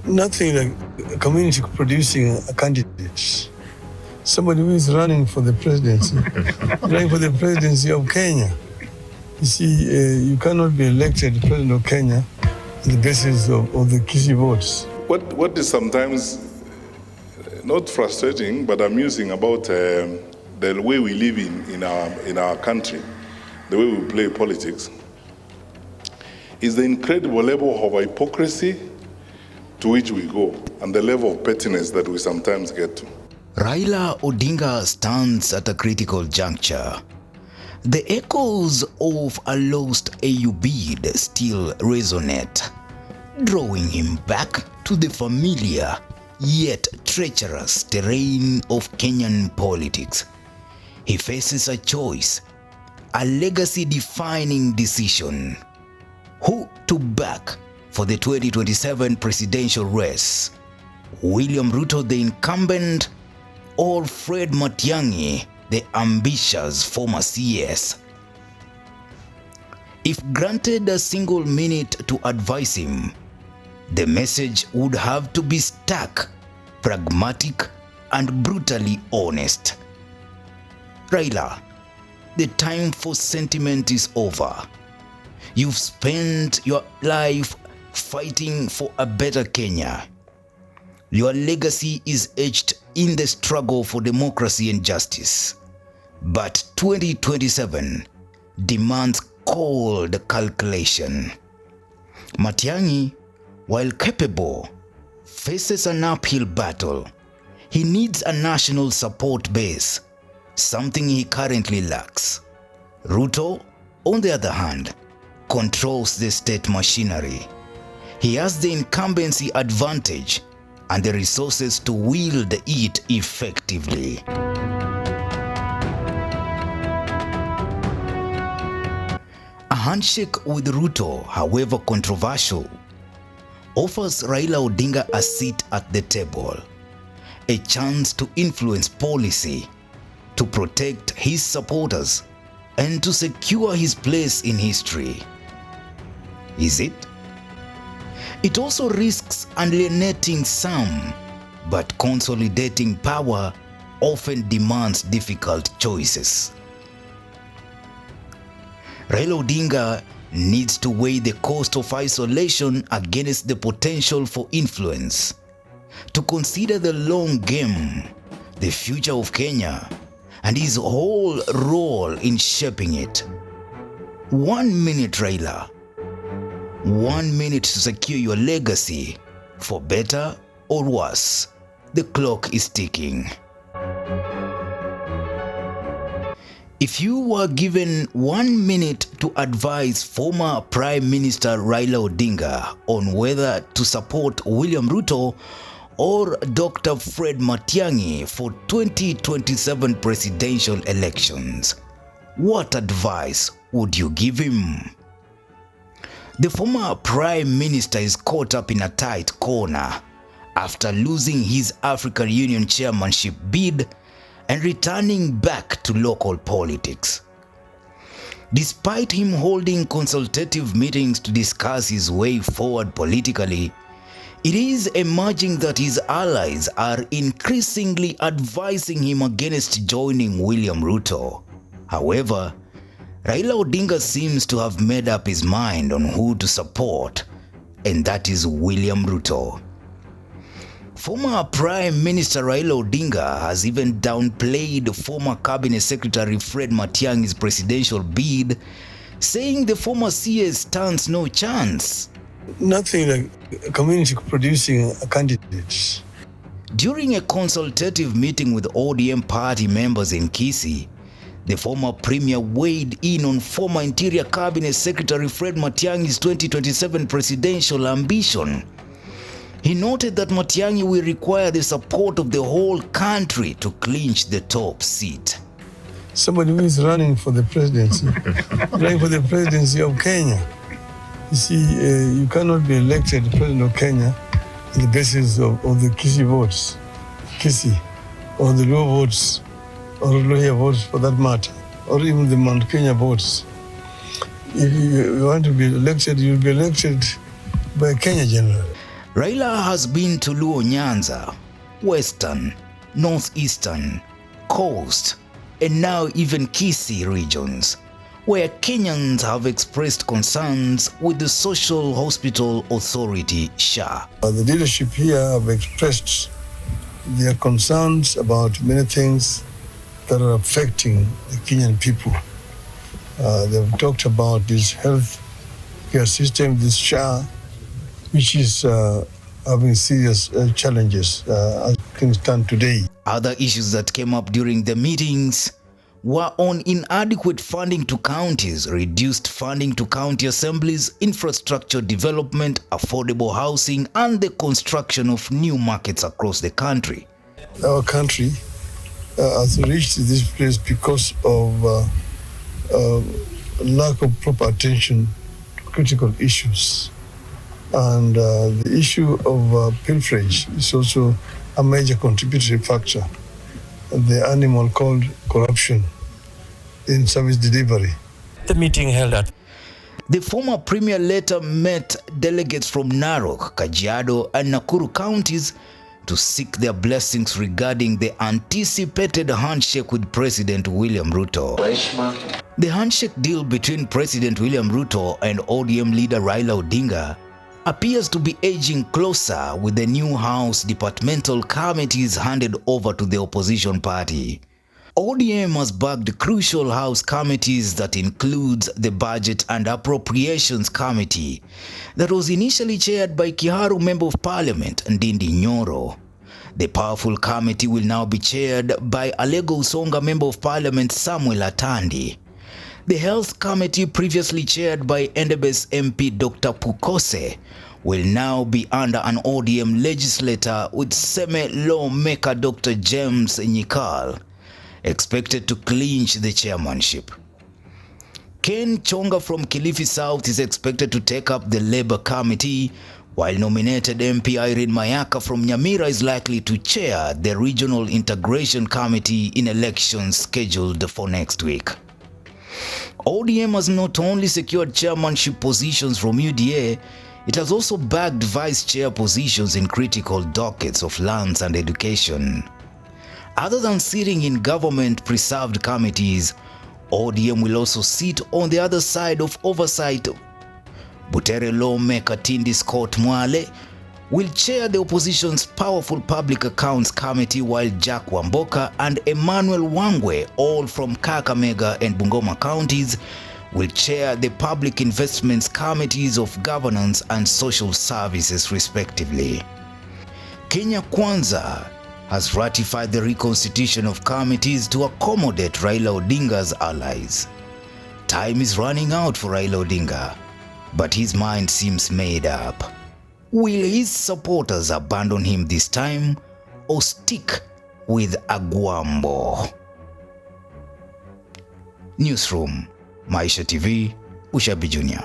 Nothing like a community producing a candidate. Somebody who is running for the presidency, running for the presidency of Kenya. You see, you cannot be elected president of Kenya on the basis of the Kisii votes. What is sometimes not frustrating but amusing about the way we live in our country, the way we play politics, is the incredible level of hypocrisy to which we go and the level of pettiness that we sometimes get to. Raila Odinga stands at a critical juncture. The echoes of a lost AU bid still resonate, drawing him back to the familiar yet treacherous terrain of Kenyan politics. He faces a choice, a legacy-defining decision. Who to back for the 2027 presidential race? William Ruto, the incumbent, or Fred Matiang'i, the ambitious former CS? If granted a single minute to advise him, the message would have to be stark, pragmatic, and brutally honest. Raila, the time for sentiment is over. You've spent your life fighting for a better Kenya. Your legacy is etched in the struggle for democracy and justice. But 2027 demands cold calculation. Matiang'i, while capable, faces an uphill battle. He needs a national support base, something he currently lacks. Ruto, on the other hand, controls the state machinery. He has the incumbency advantage and the resources to wield it effectively. A handshake with Ruto, however controversial, offers Raila Odinga a seat at the table, a chance to influence policy, to protect his supporters, and to secure his place in history. Is it? It also risks alienating some, but consolidating power often demands difficult choices. Raila Odinga needs to weigh the cost of isolation against the potential for influence, to consider the long game, the future of Kenya, and his whole role in shaping it. 1 minute, Raila. 1 minute to secure your legacy, for better or worse. The clock is ticking. If you were given 1 minute to advise former Prime Minister Raila Odinga on whether to support William Ruto or Dr. Fred Matiang'i for 2027 presidential elections, what advice would you give him? The former Prime Minister is caught up in a tight corner after losing his African Union chairmanship bid and returning back to local politics. Despite him holding consultative meetings to discuss his way forward politically, it is emerging that his allies are increasingly advising him against joining William Ruto. However, Raila Odinga seems to have made up his mind on who to support, and that is William Ruto. Former Prime Minister Raila Odinga has even downplayed former Cabinet Secretary Fred Matiang'i's presidential bid, saying the former CS stands no chance. Nothing like a community producing a candidate. During a consultative meeting with ODM party members in Kisii, the former premier weighed in on former Interior Cabinet Secretary Fred Matiang'i's 2027 presidential ambition. He noted that Matiang'i will require the support of the whole country to clinch the top seat. Somebody who is running for the presidency, running for the presidency of Kenya. You see, you cannot be elected president of Kenya on the basis of the Kisii votes, Kisii, or the Luo votes, or Luo votes for that matter, or even the Mount Kenya votes. If you want to be elected, you'll be elected by Kenya general. Raila has been to Luo Nyanza, Western, Northeastern, Coast, and now even Kisii regions, where Kenyans have expressed concerns with the Social Hospital Authority, SHA. The leadership here have expressed their concerns about many things that are affecting the Kenyan people. They've talked about this health care system, this SHA, which is having serious challenges as things stand today. Other issues that came up during the meetings were on inadequate funding to counties, reduced funding to county assemblies, infrastructure development, affordable housing, and the construction of new markets across the country. Our country has reached this place because of lack of proper attention to critical issues. And the issue of pilferage is also a major contributory factor. The animal called corruption in service delivery. The meeting held at the former premier later met delegates from Narok, Kajiado, and Nakuru counties to seek their blessings regarding the anticipated handshake with President William Ruto. The handshake deal between President William Ruto and ODM leader Raila Odinga appears to be edging closer, with the new House departmental committees handed over to the opposition party. ODM has bagged crucial House committees that includes the Budget and Appropriations Committee that was initially chaired by Kiharu Member of Parliament Ndindi Nyoro. The powerful committee will now be chaired by Alego Usonga Member of Parliament Samuel Atandi. The Health Committee, previously chaired by Endebess MP Dr. Pukose, will now be under an ODM legislator with Seme lawmaker Dr. James Nyikal expected to clinch the chairmanship. Ken Chonga from Kilifi South is expected to take up the Labour Committee, while nominated MP Irene Mayaka from Nyamira is likely to chair the Regional Integration Committee in elections scheduled for next week. ODM has not only secured chairmanship positions from UDA, it has also bagged vice chair positions in critical dockets of lands and education. Other than sitting in government-preserved committees, ODM will also sit on the other side of oversight. Butere lawmaker Tindi Scott Mwale will chair the opposition's powerful Public Accounts Committee, while Jack Wamboka and Emmanuel Wangwe, all from Kakamega and Bungoma counties, will chair the Public Investments Committees of Governance and Social Services respectively. Kenya Kwanza has ratified the reconstitution of committees to accommodate Raila Odinga's allies. Time is running out for Raila Odinga, but his mind seems made up. Will his supporters abandon him this time or stick with Agwambo? Newsroom, Maisha TV, Ushabi Jr.